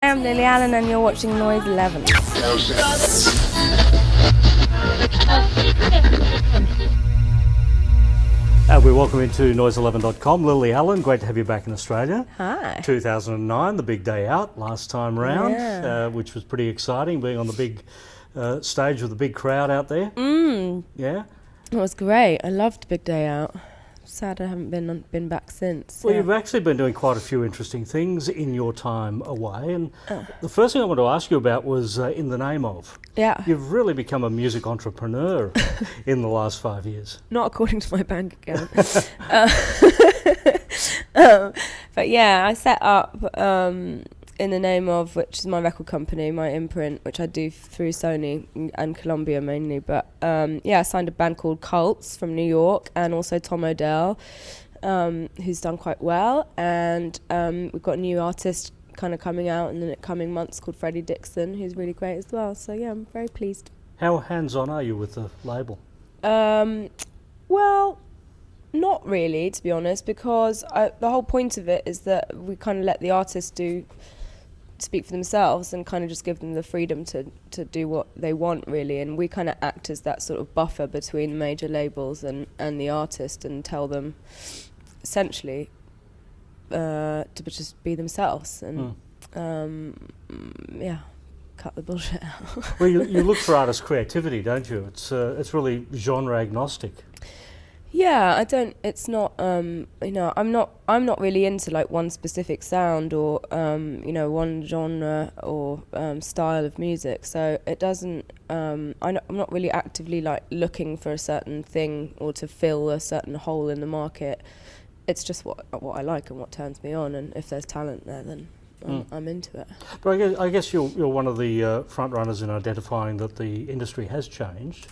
I'm Lily Allen and you're watching Noise 11. We welcome into noise11.com. Lily Allen, great to have you back in Australia. Hi. 2009, the big day out last time round, which was pretty exciting, being on the big stage with the big crowd out there. Yeah? It was great. I loved Big Day Out. Sad I haven't been back since. Well, you've actually been doing quite a few interesting things in your time away, and the first thing I want to ask you about was In the Name Of. Yeah. You've really become a music entrepreneur in the last 5 years. Not according to my bank account. But yeah, I set up In the Name Of, which is my record company, my imprint, which I do through Sony and Columbia mainly. But I signed a band called Cults from New York, and also Tom Odell, who's done quite well. And we've got a new artist kind of coming out in the coming months called Freddie Dixon, who's really great as well. So yeah, I'm very pleased. How hands-on are you with the label? Well, not really, to be honest, because the whole point of it is that we kind of let the artists speak for themselves and kind of just give them the freedom to do what they want, really, and we kind of act as that sort of buffer between major labels and the artist, and tell them essentially to just be themselves and cut the bullshit out. Well, you look for artist creativity, don't you? It's really genre agnostic. Yeah, I don't. It's not. I'm not really into like one specific sound or one genre or style of music. So it doesn't. I'm not really actively like looking for a certain thing or to fill a certain hole in the market. It's just what I like and what turns me on. And if there's talent there, then I'm into it. But I guess you're one of the front runners in identifying that the industry has changed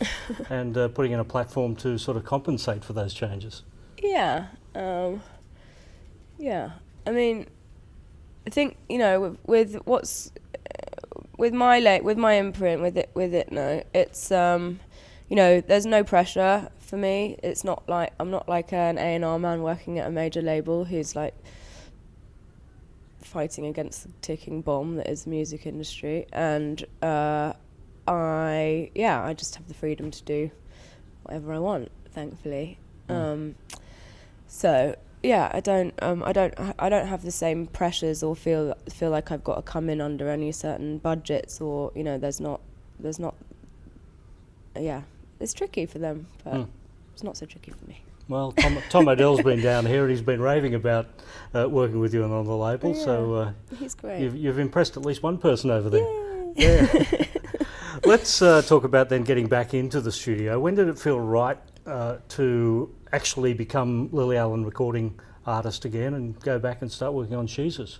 and putting in a platform to sort of compensate for those changes. Yeah. I mean, I think with my imprint with it now, it's there's no pressure for me. It's not like I'm not like an A&R man working at a major label who's like fighting against the ticking bomb that is the music industry, and I just have the freedom to do whatever I want, thankfully. So yeah, I don't have the same pressures or feel like I've got to come in under any certain budgets, or there's not. Yeah, it's tricky for them, but it's not so tricky for me. Well, Tom Odell's been down here and he's been raving about working with you on the label. Yeah, so he's great. You've impressed at least one person over there. Yay. Yeah. Let's talk about then getting back into the studio. When did it feel right to actually become Lily Allen recording artist again and go back and start working on Sheezus?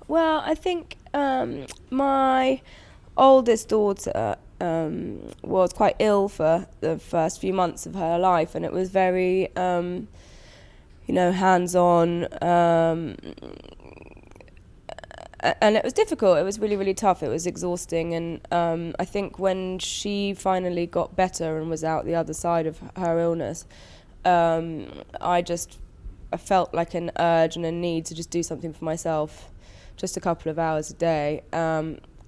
Well, I think my oldest daughter was quite ill for the first few months of her life, and it was very hands-on, and it was difficult. It was really, really tough. It was exhausting, and I think when she finally got better and was out the other side of her illness, I felt like an urge and a need to just do something for myself, just a couple of hours a day.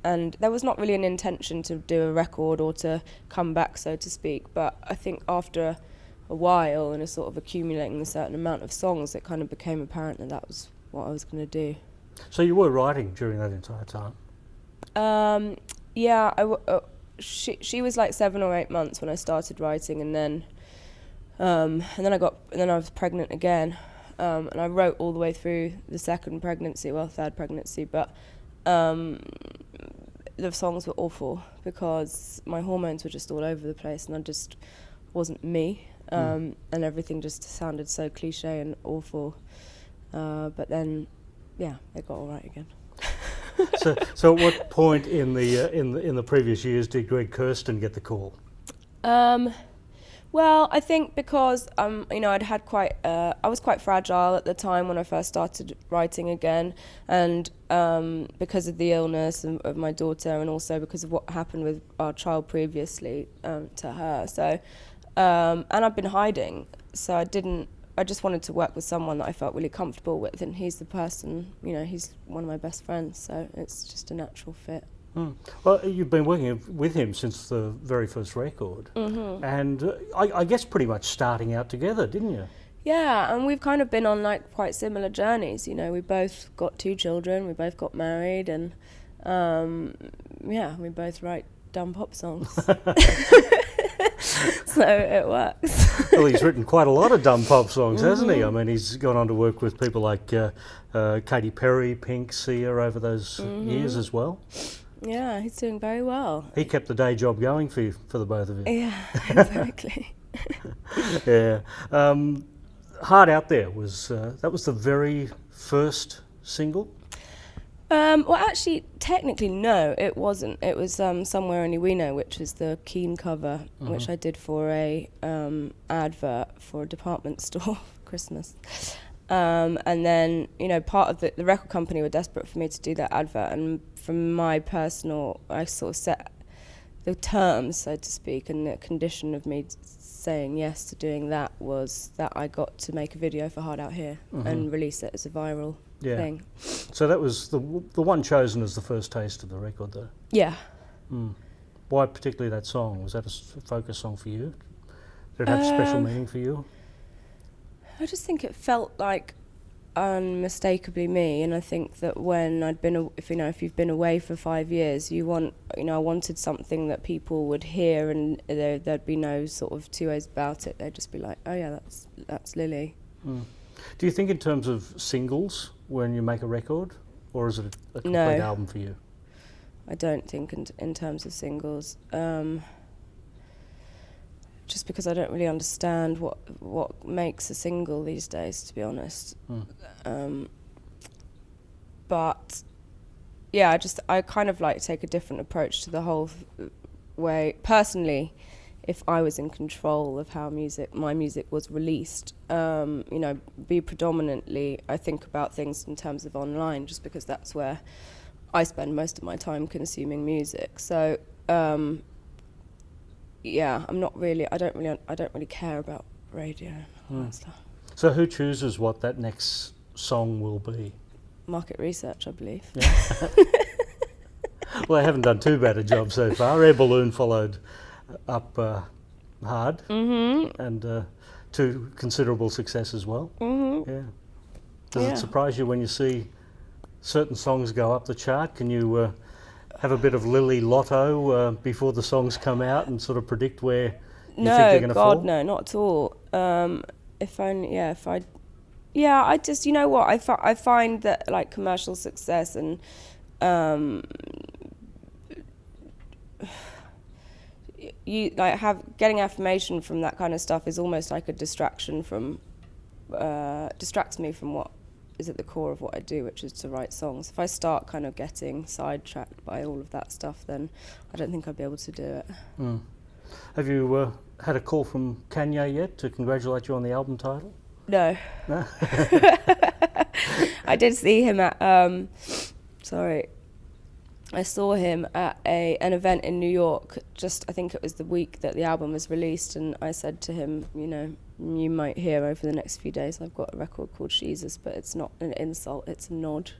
And there was not really an intention to do a record or to come back, so to speak. But I think after a while and a sort of accumulating a certain amount of songs, it kind of became apparent that was what I was going to do. So you were writing during that entire time? She was like 7 or 8 months when I started writing, and then I was pregnant again, and I wrote all the way through the third pregnancy, but. The songs were awful because my hormones were just all over the place, and I just wasn't me, and everything just sounded so cliche and awful. But then, yeah, it got all right again. So at what point in the previous years did Greg Kirsten get the call? Well, I think because I was quite fragile at the time when I first started writing again, and because of the illness of my daughter, and also because of what happened with our child previously to her. So, and I've been hiding, so I didn't I just wanted to work with someone that I felt really comfortable with, and he's the person, he's one of my best friends, so it's just a natural fit. Well, you've been working with him since the very first record, and I guess pretty much starting out together, didn't you? Yeah, and we've kind of been on like quite similar journeys. We both got 2 children, we both got married, and we both write dumb pop songs. So it works. Well, he's written quite a lot of dumb pop songs, hasn't he? I mean, he's gone on to work with people like Katy Perry, Pink, Sia over those years as well. Yeah, he's doing very well. He kept the day job going for the both of you. Yeah, exactly. Yeah. Hard Out There was that was the very first single? Well, actually, technically, no, it wasn't. It was Somewhere Only We Know, which was the Keen cover, which I did for a advert for a department store for Christmas. And then, part of the record company were desperate for me to do that advert, and from my personal, I sort of set the terms, so to speak, and the condition of me saying yes to doing that was that I got to make a video for Hard Out Here and release it as a viral thing. So that was the one chosen as the first taste of the record, though? Yeah. Why particularly that song? Was that a focus song for you? Did it have a special meaning for you? I just think it felt like unmistakably me, and I think that when I'd been, if you've been away for 5 years, I wanted something that people would hear, and there'd be no sort of two ways about it. They'd just be like, oh yeah, that's Lily. Do you think in terms of singles when you make a record, or is it a complete album for you? I don't think in terms of singles. Just because I don't really understand what makes a single these days, to be honest. But yeah, I kind of like take a different approach to the whole way. Personally, if I was in control of how my music was released, be predominantly, I think about things in terms of online, just because that's where I spend most of my time consuming music. So. Yeah, I don't really care about radio and all that stuff. So who chooses what that next song will be? Market research, I believe. Yeah. Well, they haven't done too bad a job so far. Air Balloon followed up hard and to considerable success as well. Yeah. Does it surprise you when you see certain songs go up the chart? Can you have a bit of Lily Lotto before the songs come out and sort of predict where you think they're going to fall? No, not at all. I just, I find that like commercial success and getting affirmation from that kind of stuff is almost like a distraction from, distracts me from what is at the core of what I do, which is to write songs. If I start kind of getting sidetracked by all of that stuff, then I don't think I'll be able to do it. Have you had a call from Kanye yet to congratulate you on the album title? No. I did see him at, I saw him at an event in New York, I think it was the week that the album was released, and I said to him, you might hear over the next few days I've got a record called Sheezus, but it's not an insult, it's a nod.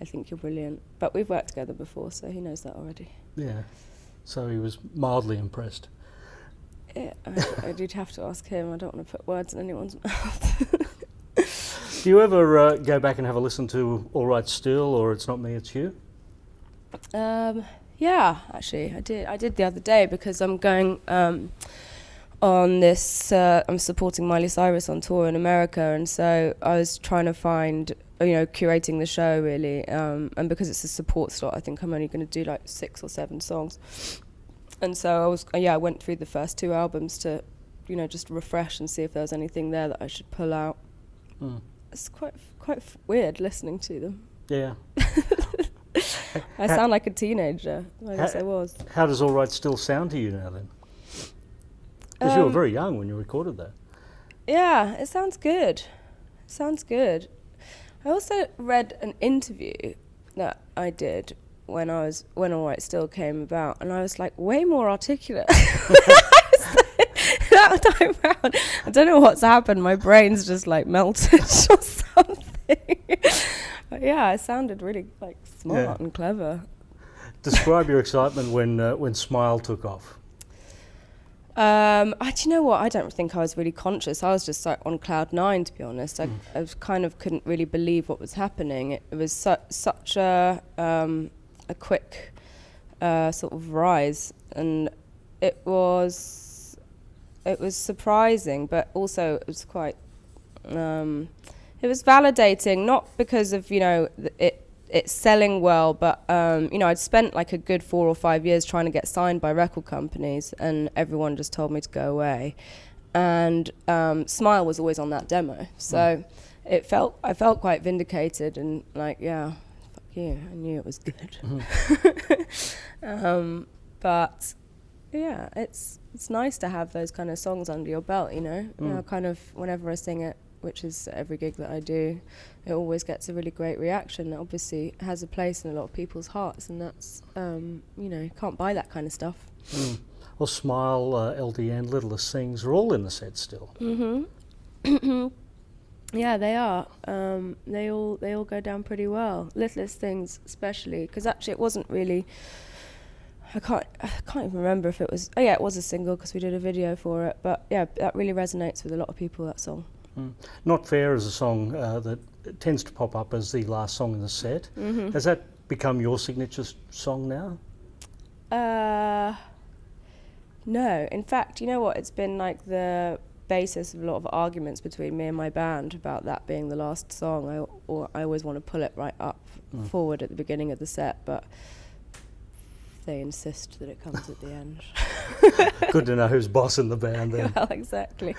I think you're brilliant. But we've worked together before, so he knows that already. Yeah. So he was mildly impressed. Yeah, I did have to ask him. I don't want to put words in anyone's mouth. Do you ever go back and have a listen to All Right Still or It's Not Me, It's You? Yeah, actually, I did the other day, because I'm going on this, I'm supporting Miley Cyrus on tour in America, and so I was trying to find, curating the show really, and because it's a support slot, I think I'm only going to do like 6 or 7 songs, and so I went through the first 2 albums to, just refresh and see if there was anything there that I should pull out. It's quite weird listening to them. Yeah. I sound like a teenager. I guess I was. How does All Right Still sound to you now then? Because you were very young when you recorded that. Yeah, it sounds good. I also read an interview that I did when All Right Still came about, and I was like way more articulate. That that time round, I don't know what's happened. My brain's just like melted or something. But yeah, it sounded really like smart and clever. Describe your excitement when Smile took off. Do you know what? I don't think I was really conscious. I was just like on cloud nine, to be honest. I kind of couldn't really believe what was happening. It was such a quick sort of rise, and it was surprising, but also it was quite it was validating, not because of it's selling well, but I'd spent like a good 4 or 5 years trying to get signed by record companies, and everyone just told me to go away. And Smile was always on that demo, so I felt quite vindicated, and like, yeah, fuck you, I knew it was good. But yeah, it's nice to have those kind of songs under your belt, you know, kind of whenever I sing it, which is every gig that I do, it always gets a really great reaction. It obviously has a place in a lot of people's hearts, and that's, you can't buy that kind of stuff. Well, Smile, LDN, Littlest Things are all in the set still. Yeah, they are. They all go down pretty well. Littlest Things especially, because actually it wasn't really, I can't even remember if it was, it was a single because we did a video for it, but yeah, that really resonates with a lot of people, that song. Not Fair is a song that tends to pop up as the last song in the set. Has that become your signature song now? No. In fact, you know what? It's been like the basis of a lot of arguments between me and my band about that being the last song. I always want to pull it right up forward at the beginning of the set, but they insist that it comes at the end. Good to know who's boss in the band then. Well, exactly.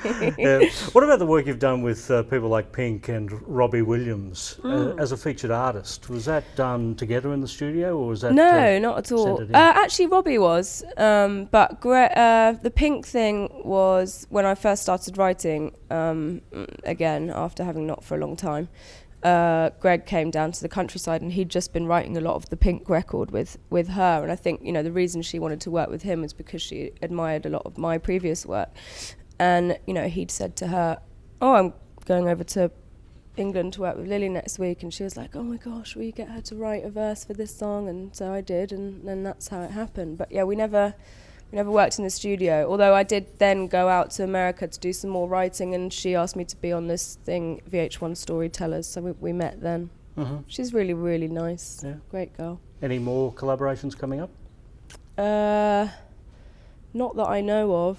What about the work you've done with people like Pink and Robbie Williams as a featured artist? Was that done together in the studio, or was that No, not at all. Actually, Robbie was, but the Pink thing was when I first started writing, again, after having not for a long time. Greg came down to the countryside, and he'd just been writing a lot of the Pink record with her, and I think the reason she wanted to work with him was because she admired a lot of my previous work. And he'd said to her, "Oh, I'm going over to England to work with Lily next week," and she was like, "Oh my gosh, will you get her to write a verse for this song?" And so I did, and then that's how it happened. But yeah, we never worked in the studio, although I did then go out to America to do some more writing, and she asked me to be on this thing, VH1 Storytellers, so we met then. She's really, really nice. Yeah. Great girl. Any more collaborations coming up? Not that I know of.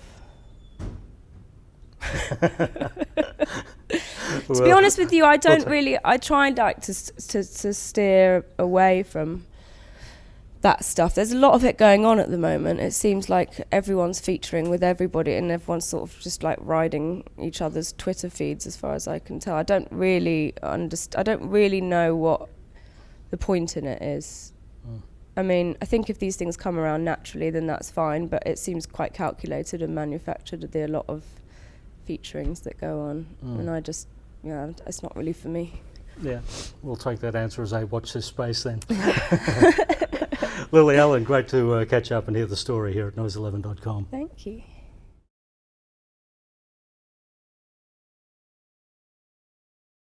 To be honest with you, I try like to steer away from that stuff. There's a lot of it going on at the moment. It seems like everyone's featuring with everybody, and everyone's sort of just like riding each other's Twitter feeds, as far as I can tell. I don't really know what the point in it is. I mean, I think if these things come around naturally, then that's fine, but it seems quite calculated and manufactured. There are a lot of featurings that go on, and I just, it's not really for me. Yeah, we'll take that answer as a watch this space then. Lily Allen, great to catch up and hear the story here at noise11.com. Thank you.